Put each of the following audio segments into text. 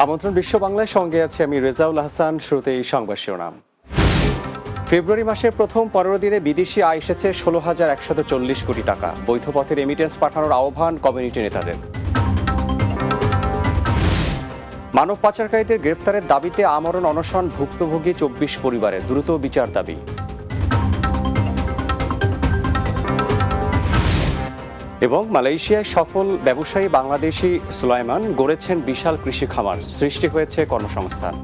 আমন্ত্রণ বিশ্ব বাংলায়, সঙ্গে আছে আমি রেজাউল হাসান। শুরুতেই সংবাদ শিরোনাম। ফেব্রুয়ারি মাসের প্রথম 15 দিনে বিদেশি আয় এসেছে 16,140 কোটি টাকা। বৈধ পথে রেমিটেন্স পাঠানোর আহ্বান কমিউনিটি নেতাদের। মানব পাচারকারীদের গ্রেফতারের দাবিতে আমরণ অনশন ভুক্তভোগী 24 পরিবারের, দ্রুত বিচার দাবি। এবং মালয়েশিয়ায় সফল ব্যবসায়ী বাংলাদেশি সুলাইমান গড়েছেন বিশাল কৃষি খামার, সৃষ্টি হয়েছে কর্মসংস্থান।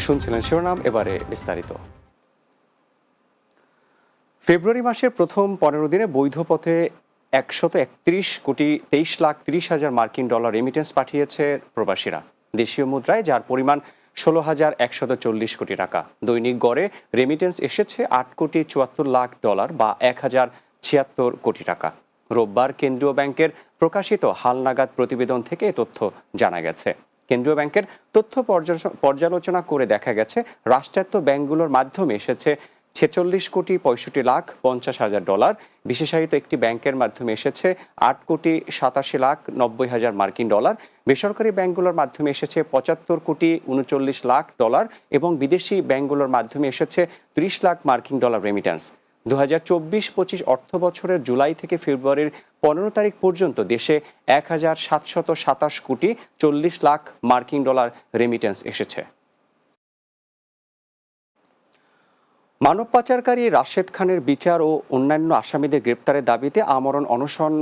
শুনছিলেন শিরোনাম, এবারে বিস্তারিত। ফেব্রুয়ারি মাসের প্রথম 15 দিনে বৈধ পথে 131,23,30,000 মার্কিন ডলার রেমিটেন্স পাঠিয়েছে প্রবাসীরা দেশীয় মুদ্রায়, যার পরিমাণ 16,140 কোটি টাকা। দৈনিক গড়ে রেমিটেন্স এসেছে 8,74,00,000 বা 1,076 কোটি টাকা। রোববার কেন্দ্রীয় ব্যাংকের প্রকাশিত হালনাগাদ প্রতিবেদন থেকে এ তথ্য জানা গেছে। কেন্দ্রীয় ব্যাংকের তথ্য পর্যালোচনা করে দেখা গেছে রাষ্ট্রায়ত্ত ব্যাংকগুলোর মাধ্যমে এসেছে 46,65,50,000 ডলার। বিশেষায়িত একটি ব্যাংকের মাধ্যমে এসেছে 8,87,90,000 মার্কিন ডলার। বেসরকারি ব্যাংকগুলোর মাধ্যমে এসেছে 75,39,00,000 ডলার এবং বিদেশি ব্যাংকগুলোর মাধ্যমে এসেছে 30 লাখ মার্কিন ডলার রেমিটেন্স। 2024-25 অর্থ বছরের জুলাই থেকে ফেব্রুয়ারির 15 তারিখ পর্যন্ত দেশে 1,727,40,00,000 মার্কিন ডলার রেমিটেন্স এসেছে। মানব পাচারকারী রাশেদ খানের বিচার ও অন্যান্য আসামিদের গ্রেপ্তারের দাবিতে আমরণ অনশন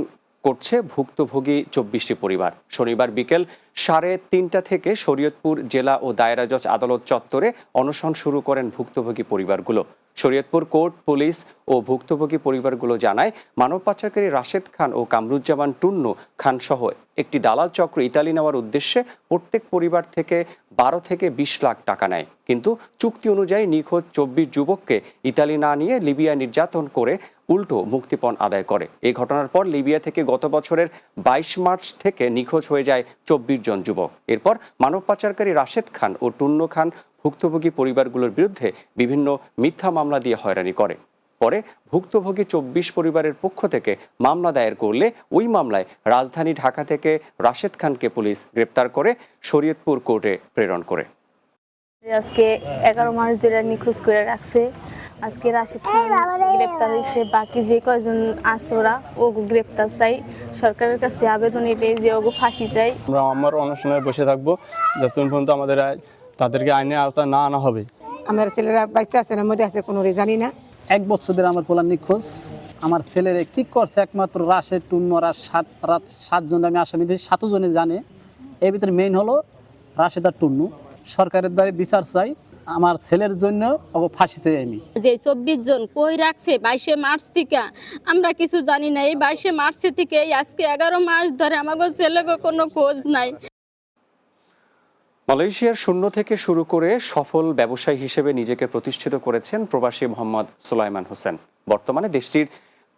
করছে ভুক্তভোগী 24টি পরিবার। শনিবার বিকেল 3:30 থেকে শরীয়তপুর জেলা ও দায়রা জজ আদালত চত্বরে অনশন শুরু করেন ভুক্তভোগী পরিবারগুলো। শরীয়তপুর কোর্ট, পুলিশ ও ভুক্তভোগী পরিবারগুলো জানায়, মানব পাচারকারী রাশেদ খান ও কামরুজ্জামান টুন্নু খান সহ একটি দালাল চক্র ইতালি নেওয়ার উদ্দেশ্যে প্রত্যেক পরিবার থেকে 12 থেকে 20 লাখ টাকা নেয়, কিন্তু চুক্তি অনুযায়ী নিখোঁজ 24 যুবককে ইতালি না নিয়ে লিবিয়া নির্যাতন করে উল্টো মুক্তিপণ আদায় করে। এই ঘটনার পর লিবিয়া থেকে গত বছরের 22 মার্চ থেকে নিখোঁজ হয়ে যায় 24 জন যুবক। এরপর মানব পাচারকারী রাশেদ খান ও টুন্নু খান ভুক্তভোগী পরিবারগুলোর বিরুদ্ধে বিভিন্ন মিথ্যা মামলা দিয়ে হয়রানি করে। পরে ভুক্তভোগী 24 পরিবারের পক্ষ থেকে মামলা দায়ের করলে ওই মামলায় রাজধানী ঢাকা থেকে রাশেদ খানকে পুলিশ গ্রেপ্তার করে শরীয়তপুর কোর্টে প্রেরণ করে। আজকে 11 মাস ধরে নিখোঁজ করে রাখছে। আজকে রাশেদ খান গ্রেপ্তার হয়েছে, বাকি যে কয়জন আছে ওরা ও গ্রেপ্তার চাই। সরকারের কাছে আবেদন এটাই যে ওগো ফাঁসি চাই। আমরা আমার অনশনে বসে থাকবো যতক্ষণ পর্যন্ত আমাদের তাদেরকে আইনের আওতায় না আনা হবে। আমার ছেলেরা বাচ্চা আছে না মরে আছে কোনো জানি না। 1 বছর ধরে আমার পোলা নিখোঁজ। আমার ছেলের কি করছে একমাত্র রাশেদ, টুন্নু আর 7 জন আমি আসামি দিয়েছি, 7 জনে জানে। এর ভিতরে মেইন হলো রাশেদ আর টুন্নু। সরকারের দ্বারা বিচার চাই, আমার ছেলের জন্য ফাঁসি চাই আমি। যে 24 জন কই রাখছে 22 মার্চ থেকে, আমরা কিছু জানি না। এই 22 মার্চ থেকে আজকে 11 মাস ধরে আমাদের ছেলেকে কোনো খোঁজ নাই। মালয়েশিয়ার শূন্য থেকে শুরু করে সফল ব্যবসায়ী হিসেবে নিজেকে প্রতিষ্ঠিত করেছেন প্রবাসী মোহাম্মদ সুলাইমান হোসেন। বর্তমানে দেশটির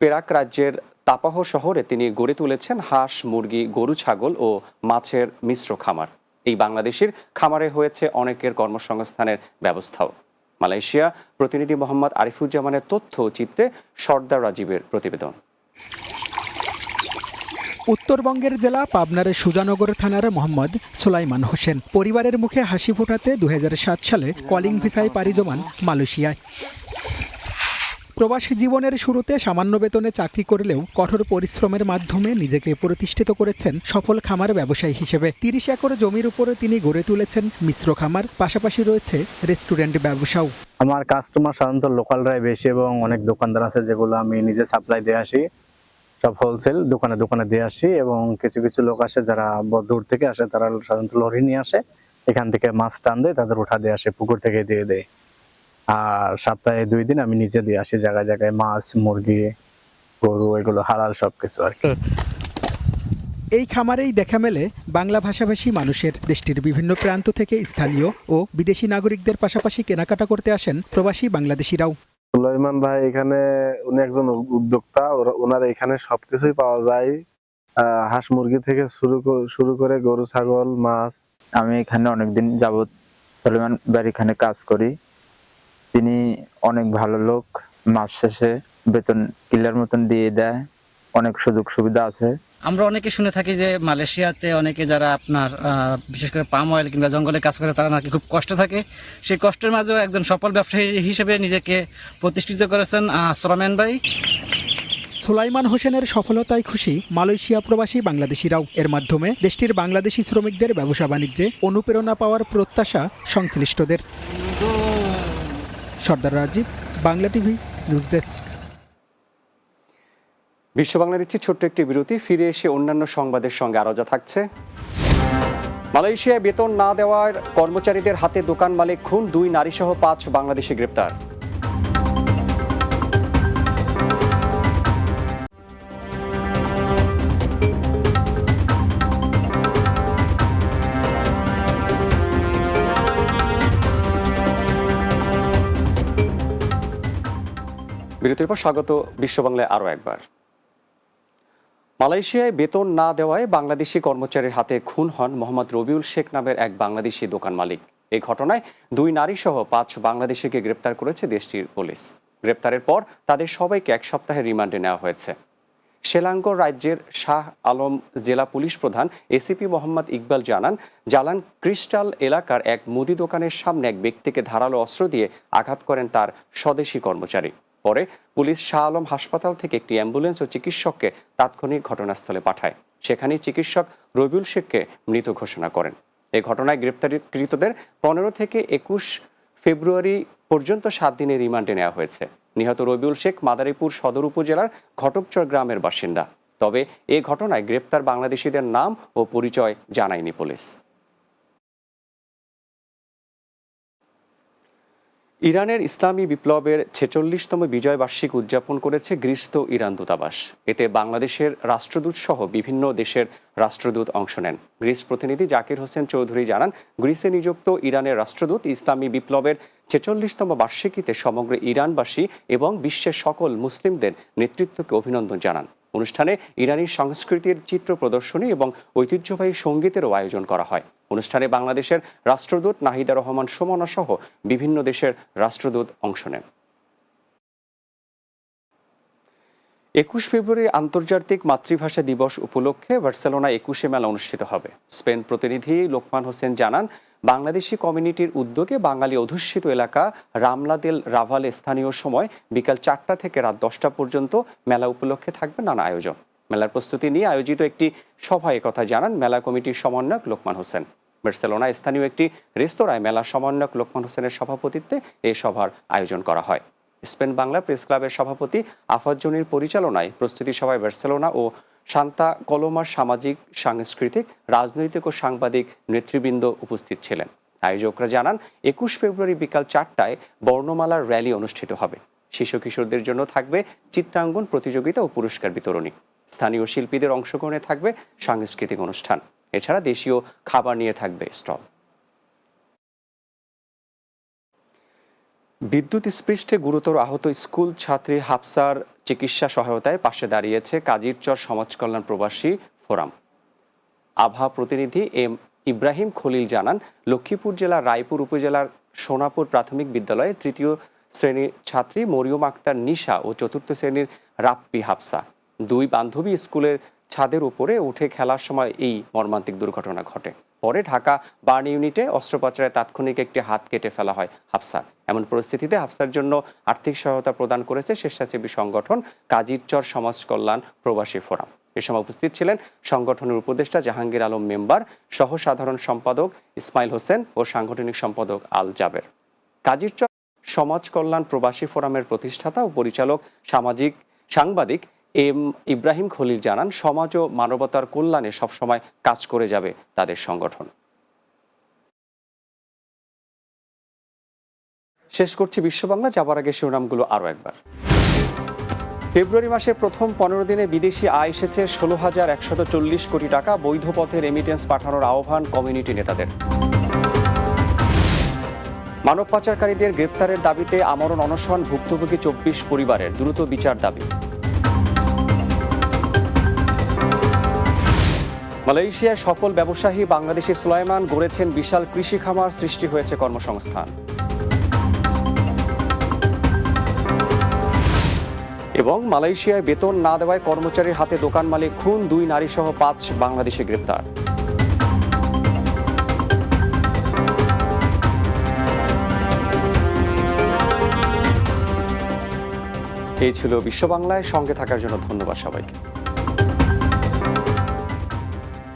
পেরাক রাজ্যের তাপাহ শহরে তিনি গড়ে তুলেছেন হাঁস, মুরগি, গরু, ছাগল ও মাছের মিশ্র খামার। এই বাংলাদেশের খামারে হয়েছে অনেকের কর্মসংস্থানের ব্যবস্থাও। মালয়েশিয়া প্রতিনিধি মোহাম্মদ আরিফুজ্জামানের তথ্য চিত্রে সর্দার রাজীবের প্রতিবেদন। উত্তরবঙ্গের জেলা পাবনার সুজানগর থানার মোহাম্মদ সুলাইমান হোসেন পরিবারের মুখে হাসি ফোটাতে 2007 সালে কলিং ভিসায় পাড়ি জমান মালয়েশিয়ায়। প্রবাসী জীবনের শুরুতে সামান্য বেতনে চাকরি করলেও কঠোর পরিশ্রমের মাধ্যমে নিজেকে প্রতিষ্ঠিত করেছেন সফল খামার ব্যবসায়ী হিসেবে। 30 একর জমির উপরে তিনি গড়ে তুলেছেন মিশ্র খামার, পাশাপাশি রয়েছে রেস্টুরেন্ট ব্যবসাও। আমার কাস্টমার সাধারণত লোকালরাই বেশি এবং অনেক দোকানদার আছে যেগুলো আমি নিজে সাপ্লাই দিয়ে আসি, সব হোলসেল দোকানে দোকানে দিয়ে আসি। এবং কিছু কিছু লোক আসে যারা দূর থেকে আসে, তারা সাধারণত লরি নিয়ে আসে, এখান থেকে মাছ টান দেয়, তাদের উঠা দিয়ে আসে, পুকুর থেকে দিয়ে দেয়। আর সপ্তাহে 2 দিন আমি নিজে দিয়ে আসি জায়গায় জায়গায় মাছ, মুরগি, গরু, এগুলো হালাল সবকিছু আর কি। এই খামারেই দেখা মেলে বাংলা ভাষাভাষী মানুষের। দেশটির বিভিন্ন প্রান্ত থেকে স্থানীয় ও বিদেশি নাগরিকদের পাশাপাশি কেনাকাটা করতে আসেন প্রবাসী বাংলাদেশিরাও। সুলাইমান ভাই এখানে উনি একজন উদ্যোক্তা, ওনার এখানে সবকিছুই পাওয়া যায়, হাঁস মুরগি থেকে শুরু করে গরু, ছাগল, মাছ। আমি এখানে অনেকদিন যাবত সুলাইমান ভাইয়ের এখানে কাজ করি। তিনি অনেক ভালো লোক, মাস শেষে বেতন ক্লিয়ার মতন দিয়ে দেয়, অনেক সুযোগ সুবিধা আছে। আমরা অনেকে শুনে থাকি যে মালয়েশিয়াতে অনেকে যারা আপনার বিশেষ করে পাম অয়েল কিংবা জঙ্গলে কাজ করে তারা নাকি খুব কষ্ট থাকে। সেই কষ্টের মাঝেও একজন সফল ব্যবসায়ী হিসেবে নিজেকে প্রতিষ্ঠিত করেছেন সোলাইমান ভাই। সুলাইমান হোসেনের সফলতায় খুশি মালয়েশিয়া প্রবাসী বাংলাদেশিরাও। এর মাধ্যমে দেশটির বাংলাদেশি শ্রমিকদের ব্যবসা বাণিজ্যে অনুপ্রেরণা পাওয়ার প্রত্যাশা সংশ্লিষ্টদের। Sardar Rajib, Bangla TV, news desk. বিশ্ব বাংলা নিচ্ছি ছোট্ট একটি বিরতি, ফিরে এসে অন্যান্য সংবাদের সঙ্গে আরও যা থাকছে। মালয়েশিয়ায় বেতন না দেওয়ার কর্মচারীদের হাতে দোকান মালিক খুন, 2 নারীসহ 5 বাংলাদেশি গ্রেপ্তার। বিরতির পর স্বাগত বিশ্ব বাংলায় আরও একবার। মালয়েশিয়ায় বেতন না দেওয়ায় বাংলাদেশি কর্মচারীর হাতে খুন হন মোহাম্মদ রবিউল শেখ নামের এক বাংলাদেশি দোকান মালিক। এই ঘটনায় 2 নারীসহ 5 বাংলাদেশিকে গ্রেপ্তার করেছে দেশটির পুলিশ। গ্রেপ্তারের পর তাদের সবাইকে 1 সপ্তাহের রিমান্ডে নেওয়া হয়েছে। সেলাঙ্গর রাজ্যের শাহ আলম জেলা পুলিশ প্রধান এসিপি মোহাম্মদ ইকবাল জানান, জালান ক্রিস্টাল এলাকার এক মুদি দোকানের সামনে এক ব্যক্তিকে ধারালো অস্ত্র দিয়ে আঘাত করেন তার স্বদেশি কর্মচারী। পরে পুলিশ শাহ আলম হাসপাতাল থেকে একটি অ্যাম্বুলেন্স ও চিকিৎসককে তাৎক্ষণিক ঘটনাস্থলে পাঠায়। সেখানেই চিকিৎসক রবিউল শেখকে মৃত ঘোষণা করেন। এই ঘটনায় গ্রেপ্তারকৃতদের 15 থেকে 21 ফেব্রুয়ারি পর্যন্ত 7 দিনের রিমান্ডে নেওয়া হয়েছে। নিহত রবিউল শেখ মাদারীপুর সদর উপজেলার ঘটকচর গ্রামের বাসিন্দা। তবে এই ঘটনায় গ্রেপ্তার বাংলাদেশিদের নাম ও পরিচয় জানায়নি পুলিশ। ইরানের ইসলামী বিপ্লবের 46তম বিজয় বার্ষিকী উদযাপন করেছে গ্রিসস্থ ইরান দূতাবাস। এতে বাংলাদেশের রাষ্ট্রদূত সহ বিভিন্ন দেশের রাষ্ট্রদূত অংশ নেন। গ্রিস প্রতিনিধি জাকির হোসেন চৌধুরী জানান, গ্রিসে নিযুক্ত ইরানের রাষ্ট্রদূত ইসলামী বিপ্লবের 46তম বার্ষিকীতে সমগ্র ইরানবাসী এবং বিশ্বের সকল মুসলিমদের নেতৃত্বকে অভিনন্দন জানান। অনুষ্ঠানে ইরানি সংস্কৃতির চিত্র প্রদর্শনী এবং ঐতিহ্যবাহী সঙ্গীতেরও আয়োজন করা হয়। অনুষ্ঠানে বাংলাদেশের রাষ্ট্রদূত নাহিদা রহমান সুমনা সহ বিভিন্ন দেশের রাষ্ট্রদূত অংশ নেন। 21 ফেব্রুয়ারি আন্তর্জাতিক মাতৃভাষা দিবস উপলক্ষে বার্সেলোনায় 21শে মেলা অনুষ্ঠিত হবে। স্পেন প্রতিনিধি লোকমান হোসেন জানান, বাংলাদেশি কমিউনিটির উদ্যোগে বাঙালি অধ্যুষিত এলাকা রামলা দেল রাভালে স্থানীয় সময় বিকাল 4টা থেকে রাত 10টা পর্যন্ত মেলা উপলক্ষে থাকবে নানা আয়োজন। মেলার প্রস্তুতি নিয়ে আয়োজিত একটি সভায় কথা জানান মেলা কমিটির সমন্বয়ক লোকমান হোসেন। বার্সেলোনায় স্থানীয় একটি রেস্তোরাঁয় মেলা সমন্বয়ক লোকমান হোসেনের সভাপতিত্বে এই সভার আয়োজন করা হয়। স্পেন বাংলা প্রেস ক্লাবের সভাপতি আফাজ জনির পরিচালনায় প্রস্তুতি সভায় বার্সেলোনা ও সান্তা কলোমার সামাজিক, সাংস্কৃতিক, রাজনৈতিক ও সাংবাদিক নেতৃবৃন্দ উপস্থিত ছিলেন। আয়োজকরা জানান, 21 ফেব্রুয়ারি বিকাল 4টায় বর্ণমালার র্যালি অনুষ্ঠিত হবে। শিশু কিশোরদের জন্য থাকবে চিত্রাঙ্কন প্রতিযোগিতা ও পুরস্কার বিতরণী। স্থানীয় শিল্পীদের অংশগ্রহণে থাকবে সাংস্কৃতিক অনুষ্ঠান। এছাড়া দেশীয় খাবার নিয়ে থাকবে স্টল। বিদ্যুৎ স্পৃষ্টে গুরুতর আহত স্কুল ছাত্রী হাফসার চিকিৎসা সহায়তায় পাশে দাঁড়িয়েছে কাজিরচর সমাজ কল্যাণ প্রবাসী ফোরাম। আভা প্রতিনিধি এম ইব্রাহিম খলিল জানান, লক্ষ্মীপুর জেলার রায়পুর উপজেলার সোনাপুর প্রাথমিক বিদ্যালয়ের 3য় শ্রেণীর ছাত্রী মরিয়ম আক্তার নিশা ও 4র্থ শ্রেণীর রাপ্পি হাফসা 2 বান্ধবী স্কুলের ছাদের উপরে উঠে খেলার সময় এই মর্মান্তিক দুর্ঘটনা ঘটে। পরে ঢাকা বার্ন ইউনিটে অস্ত্রোপচারে তাৎক্ষণিক একটি হাত কেটে ফেলা হয় হাফসার। এমন পরিস্থিতিতে হাফসার জন্য আর্থিক সহায়তা প্রদান করেছে স্বেচ্ছাসেবী সংগঠন কাজিরচর সমাজ কল্যাণ প্রবাসী ফোরাম। এ সময় উপস্থিত ছিলেন সংগঠনের উপদেষ্টা জাহাঙ্গীর আলম মেম্বার, সহ সাধারণ সম্পাদক ইসমাইল হোসেন ও সাংগঠনিক সম্পাদক আল জাবের। কাজিরচর সমাজ কল্যাণ প্রবাসী ফোরামের প্রতিষ্ঠাতা ও পরিচালক সাংবাদিক এম ইব্রাহিম খলিল জানান, সমাজ ও মানবতার কল্যাণে সবসময় কাজ করে যাবে তাদের সংগঠন। শেষ করছি বিশ্ব বাংলা, যাবার আগে শিরোনামগুলো আরও একবার। ফেব্রুয়ারি মাসে প্রথম 15 দিনে বিদেশি আয় এসেছে 16,140 কোটি টাকা। বৈধ পথে রেমিটেন্স পাঠানোর আহ্বান কমিউনিটি নেতাদের। মানব পাচারকারীদের গ্রেপ্তারের দাবিতে আমরণ অনশন ভুক্তভোগী 24 পরিবারের, দ্রুত বিচার দাবি। মালয়েশিয়ায় সফল ব্যবসায়ী বাংলাদেশি সুলাইমান গড়েছেন বিশাল কৃষি খামার, সৃষ্টি হয়েছে কর্মসংস্থান। এবং মালয়েশিয়ায় বেতন না দেওয়ায় কর্মচারীর হাতে দোকান মালিক খুন, 2 নারী সহ 5 বাংলাদেশি গ্রেপ্তার। এই ছিল বিশ্ব বাংলায়, সঙ্গে থাকার জন্য ধন্যবাদ সবাইকে।